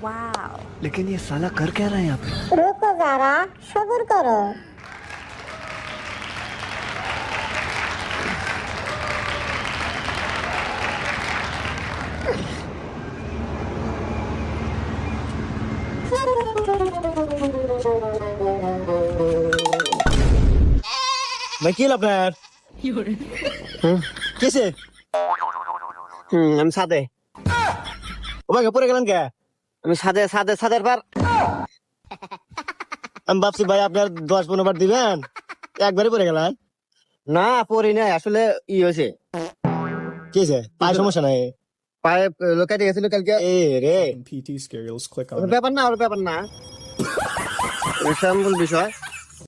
Wow. लेकिन ये साला कर क्या रहा है यहाँ पे? रुको जरा सब्र करो। ভাই কি আপনার কিসে আমি সাদে ও ভাই পরে গেলেন কে? আমি সাদে সাদে সাদের বার আমি ভাবছি ভাই আপনার 10-15 বার দিবেন, একবারই পরে গেলেন। না পরি নাই আসলে ই হয়েছে কিসে পায়ের সমস্যা নাই? পায়ে লোকাইতে গেছিল কালকে এ রে PT scary. Let's click on or it. ব্যাপার না ওর ব্যাপার না বিষয়